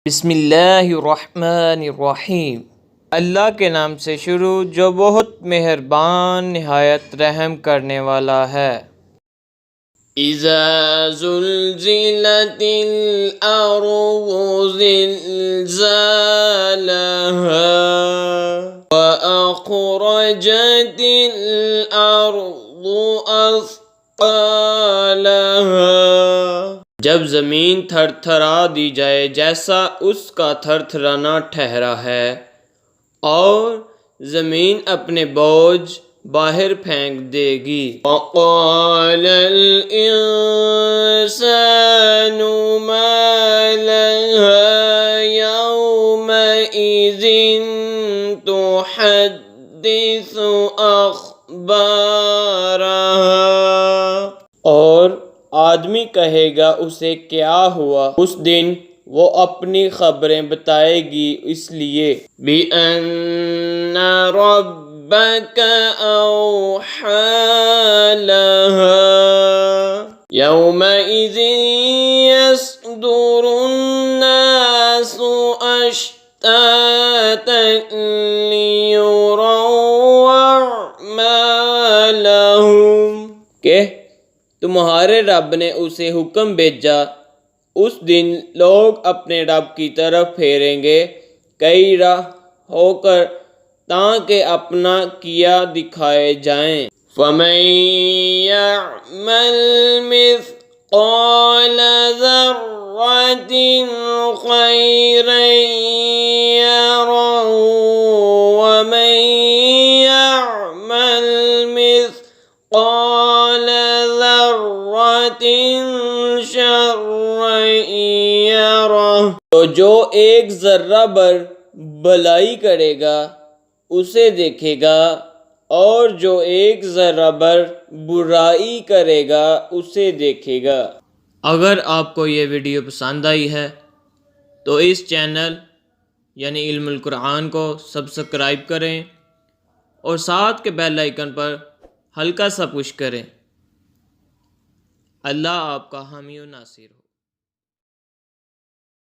بسم اللہ الرحمن الرحیم، اللہ کے نام سے شروع جو بہت مہربان نہایت رحم کرنے والا ہے۔ اذا زلزلت الارض زلزالها واخرجت الارض اثقالها، جب زمین تھر تھرا دی جائے جیسا اس کا تھر تھرانا ٹھہرا ہے، اور زمین اپنے بوجھ باہر پھینک دے گی۔ وَقَالَ الْإِنسَانُ مَا لَهَا يَوْمَئِذٍ تُحَدِّثُ أَخْبَارَهَا، اور آدمی کہے گا اسے کیا ہوا، اس دن وہ اپنی خبریں بتائے گی، اس لیے بِأَنَّ رَبَّكَ أَوْحَىٰ لَهَا يَوْمَئِذٍ يَصْدُرُ النَّاسُ أَشْتَاتًا لِيُرَوْا أَعْمَالَهُمْ، کہ تمہارے رب نے اسے حکم بھیجا، اس دن لوگ اپنے رب کی طرف پھیریں گے کئی راہ ہو کر تاکہ اپنا کیا دکھائے جائیں۔ فَمَن يَعْمَلْ مِثْقَالَ ذَرَّةٍ خَيْرًا يَرَهُ وَمَن يَعْمَلْ مِثْقَالَ ذَرَّةٍ شَرًّا يَرَهُ، تو جو ایک ذرہ بر بھلائی کرے گا اسے دیکھے گا، اور جو ایک ذرہ بر برائی کرے گا اسے دیکھے گا۔ اگر آپ کو یہ ویڈیو پسند آئی ہے تو اس چینل یعنی علم القرآن کو سبسکرائب کریں اور ساتھ کے بیل آئیکن پر ہلکا سا پش کریں۔ اللہ آپ کا حامی و ناصر ہو۔